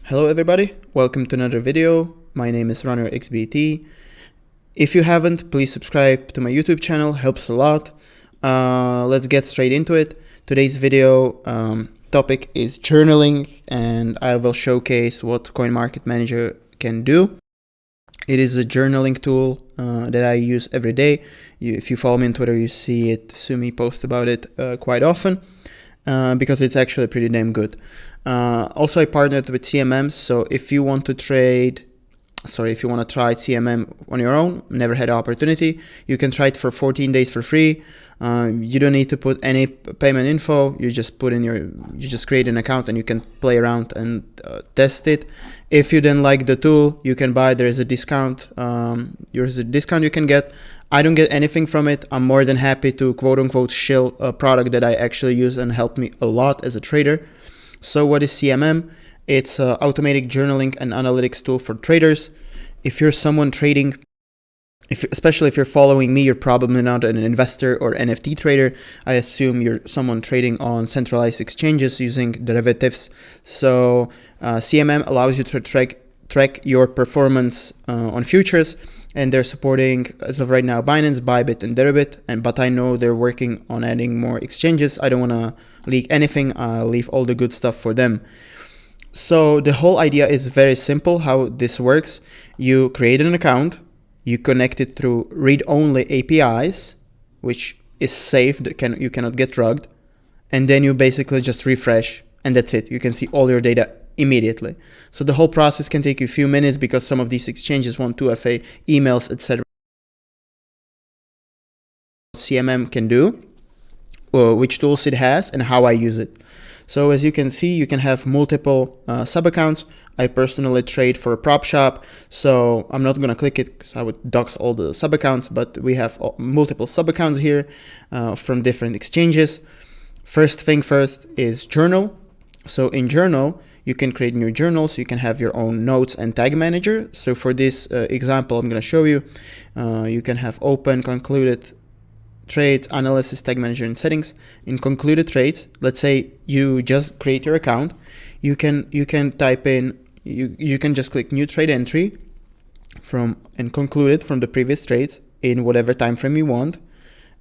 Hello everybody, welcome to another video. My name is RunnerXBT. If you haven't, please subscribe to my YouTube channel, helps a lot. Let's get straight into it. Today's video topic is journaling, and I will showcase what CoinMarketManager can do. It is a journaling tool that I use every day. If you follow me on Twitter, you see me post about it quite often because it's actually pretty damn good. Also, I partnered with CMM, so if you want to try CMM on your own, never had the opportunity, you can try it for 14 days for free. You don't need to put any payment info. You just create an account and you can play around and test it. If you didn't like the tool, you can buy. There is a discount. There's a discount you can get. I don't get anything from it. I'm more than happy to quote unquote shill a product that I actually use and helped me a lot as a trader. So what is CMM? It's an automatic journaling and analytics tool for traders. If you're someone trading, especially if you're following me, you're probably not an investor or NFT trader. I assume you're someone trading on centralized exchanges using derivatives. So CMM allows you to track your performance on futures, and they're supporting, as of right now, Binance, Bybit, and Deribit. But I know they're working on adding more exchanges. I don't want to leak anything. I'll leave all the good stuff for them. So the whole idea is very simple how this works. You create an account, you connect it through read-only APIs, which is safe, you cannot get drugged, and then you basically just refresh, and that's it. You can see all your data immediately. So the whole process can take you a few minutes because some of these exchanges want 2FA emails, etc. CMM can do, which tools it has, and how I use it. So as you can see, you can have multiple sub-accounts. I personally trade for a prop shop, so I'm not going to click it because I would dox all the sub-accounts, but we have multiple sub-accounts here from different exchanges. First thing first is journal. So in journal, you can create new journals. You can have your own notes and tag manager. So for this example, I'm going to show you, you can have open, concluded, trades, analysis, tag manager, and settings. In concluded trades, let's say you just create your account, you can type in, you can just click new trade entry and conclude it from the previous trades in whatever time frame you want,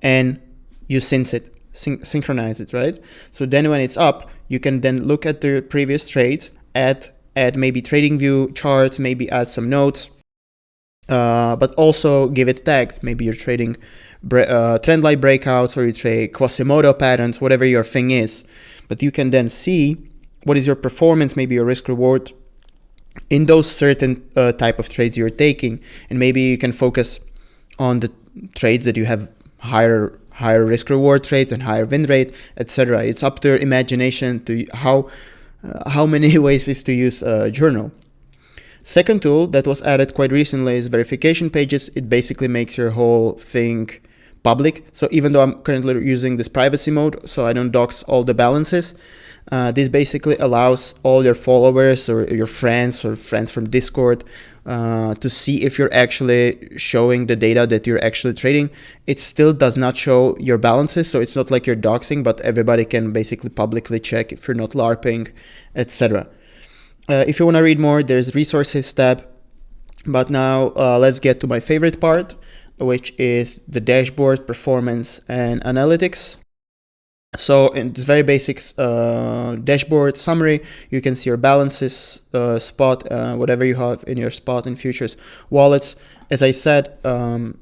and you synchronize it, right? So then when it's up, you can then look at the previous trades, add maybe trading view charts, maybe add some notes, but also give it tags. Maybe you're trading trend line breakouts, or you trade Quasimodo patterns, whatever your thing is. But you can then see what is your performance, maybe your risk reward in those certain type of trades you're taking, and maybe you can focus on the trades that you have higher risk reward trades and higher win rate, etc. It's up to your imagination to how many ways is to use a journal. Second tool that was added quite recently is verification pages. It basically makes your whole thing public. So even though I'm currently using this privacy mode, so I don't dox all the balances, this basically allows all your followers or your friends or friends from Discord to see if you're actually showing the data that you're actually trading. It still does not show your balances, so it's not like you're doxing, but everybody can basically publicly check if you're not LARPing, etc. If you want to read more, there's resources tab. But now let's get to my favorite part, which is the dashboard, performance, and analytics. So in this very basic dashboard summary, you can see your balances, spot, whatever you have in your spot and futures wallets. As I said, you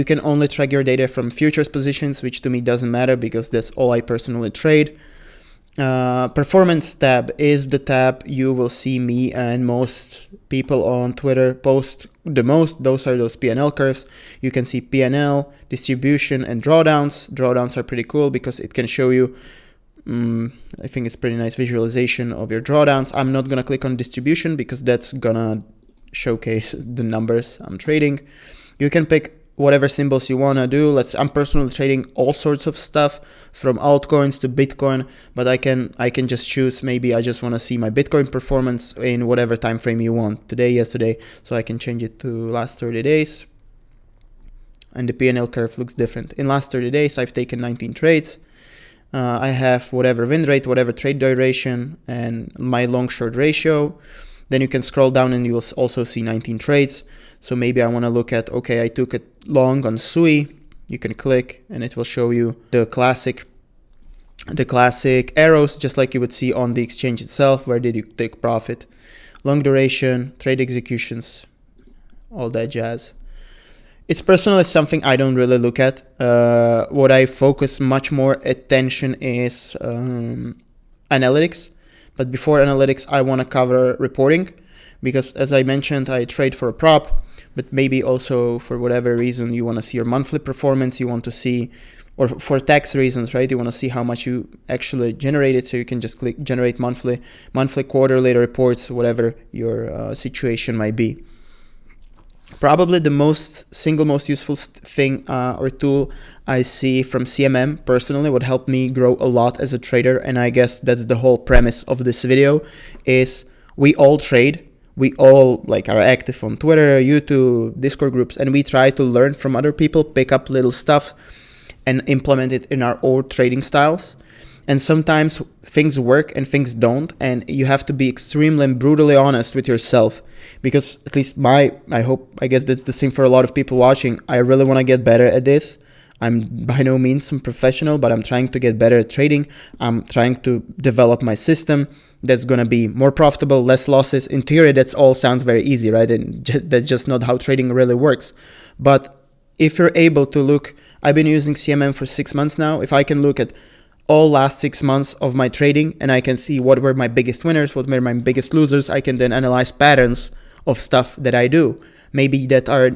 can only track your data from futures positions, which to me doesn't matter because that's all I personally trade. Performance tab is the tab you will see me and most people on Twitter post the most. Those are those P&L curves. You can see P&L, distribution, and drawdowns. Drawdowns are pretty cool because it can show you, I think it's pretty nice visualization of your drawdowns. I'm not gonna click on distribution because that's gonna showcase the numbers I'm trading. You can pick whatever symbols you want to do. I'm personally trading all sorts of stuff from altcoins to Bitcoin, but I can just choose, maybe I just want to see my Bitcoin performance in whatever time frame you want, today, yesterday, so I can change it to last 30 days. And the P&L curve looks different. In last 30 days, I've taken 19 trades. I have whatever win rate, whatever trade duration, and my long short ratio. Then you can scroll down and you will also see 19 trades. So maybe I want to look at, okay, I took it long on SUI. You can click and it will show you the classic arrows, just like you would see on the exchange itself. Where did you take profit? Long duration, trade executions, all that jazz. It's personally something I don't really look at. What I focus much more attention is analytics. But before analytics, I want to cover reporting, because as I mentioned, I trade for a prop, but maybe also for whatever reason you want to see your monthly performance, you want to see, or for tax reasons, right? You want to see how much you actually generated, so you can just click generate monthly, quarterly reports, whatever your situation might be. Probably the single most useful thing or tool I see from CMM personally, what helped me grow a lot as a trader, and I guess that's the whole premise of this video, is we all trade. We all are active on Twitter, YouTube, Discord groups, and we try to learn from other people, pick up little stuff and implement it in our own trading styles. And sometimes things work and things don't, and you have to be extremely and brutally honest with yourself, because at least I guess that's the same for a lot of people watching. I really want to get better at this. I'm by no means some professional, but I'm trying to get better at trading. I'm trying to develop my system that's going to be more profitable, less losses. In theory, that all sounds very easy, right? And that's just not how trading really works. But if you're able to look, I've been using CMM for 6 months now. If I can look at all last 6 months of my trading and I can see what were my biggest winners, what were my biggest losers, I can then analyze patterns of stuff that I do. Maybe that are,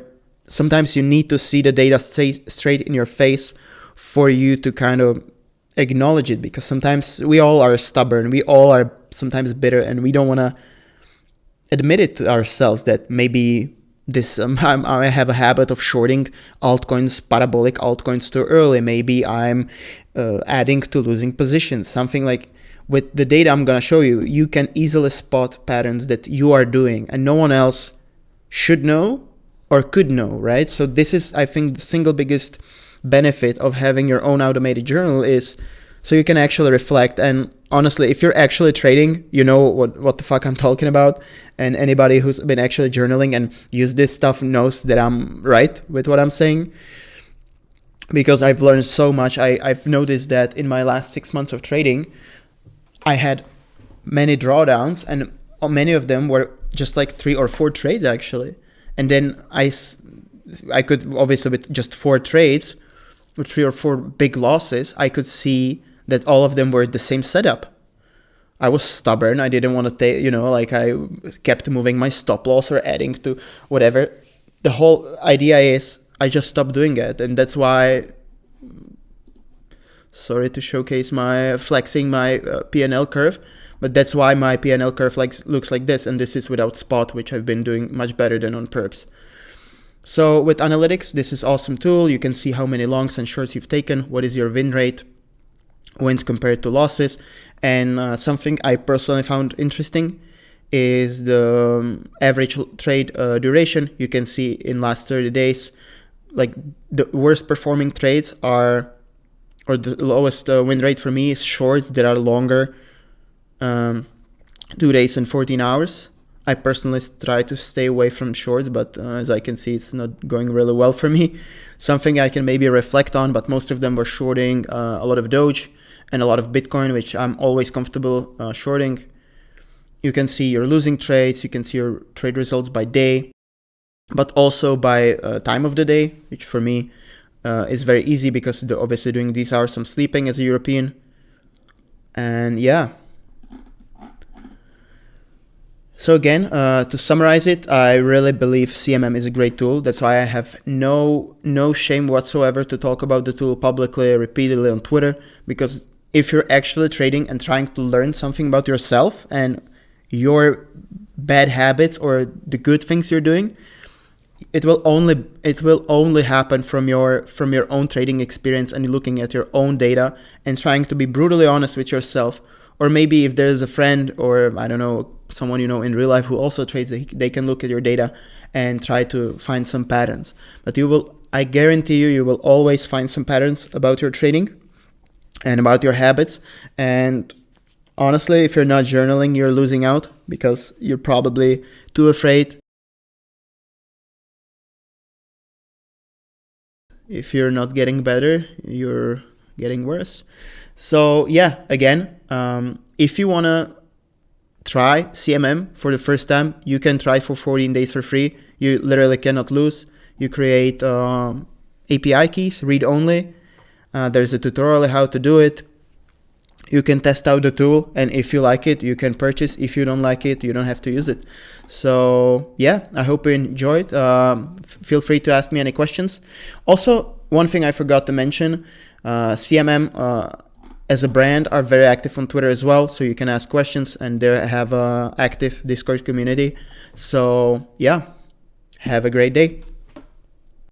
sometimes you need to see the data straight in your face for you to kind of acknowledge it, because sometimes we all are stubborn, we all are sometimes bitter, and we don't want to admit it to ourselves that maybe this I have a habit of shorting altcoins, parabolic altcoins too early. Maybe I'm adding to losing positions, something like. With the data I'm going to show you, you can easily spot patterns that you are doing and no one else should know or could know, right? So this is, I think, the single biggest benefit of having your own automated journal, is so you can actually reflect. And honestly, if you're actually trading, you know what the fuck I'm talking about. And anybody who's been actually journaling and used this stuff knows that I'm right with what I'm saying, because I've learned so much. I've noticed that in my last 6 months of trading, I had many drawdowns, and many of them were just 3 or 4 trades actually. And then I could, obviously with just 4 trades, with 3 or 4 big losses, I could see that all of them were the same setup. I was stubborn. I didn't want to take, I kept moving my stop loss or adding to whatever. The whole idea is I just stopped doing it. And that's why, sorry to showcase flexing my P&L curve, but that's why my P&L curve looks like this. And this is without spot, which I've been doing much better than on perps. So with analytics, this is awesome tool. You can see how many longs and shorts you've taken. What is your win rate, wins compared to losses. And something I personally found interesting is the average trade duration. You can see in last 30 days, the worst performing trades are, or the lowest win rate for me is shorts that are longer, 2 days and 14 hours. I personally try to stay away from shorts, but as I can see, it's not going really well for me. Something I can maybe reflect on, but most of them were shorting a lot of Doge and a lot of Bitcoin, which I'm always comfortable shorting. You can see your losing trades, you can see your trade results by day, but also by time of the day, which for me is very easy because obviously during these hours I'm sleeping as a European. And yeah. So again, to summarize it, I really believe CMM is a great tool. That's why I have no shame whatsoever to talk about the tool publicly, repeatedly on Twitter, because if you're actually trading and trying to learn something about yourself and your bad habits or the good things you're doing, it will only happen from your own trading experience and looking at your own data and trying to be brutally honest with yourself. Or maybe if there's a friend or, I don't know, someone you know in real life who also trades, they can look at your data and try to find some patterns. But I guarantee you will always find some patterns about your trading. and about your habits. And honestly, if you're not journaling, you're losing out because you're probably too afraid. If you're not getting better, you're getting worse. So yeah, again, if you want to try CMM for the first time, you can try for 14 days for free. You literally cannot lose. You create API keys, read only. There's a tutorial on how to do it. You can test out the tool, and if you like it, you can purchase. If you don't like it, you don't have to use it. So yeah, I hope you enjoyed. Feel free to ask me any questions. Also, one thing I forgot to mention, CMM as a brand are very active on Twitter as well, so you can ask questions, and they have an active Discord community. So yeah, have a great day.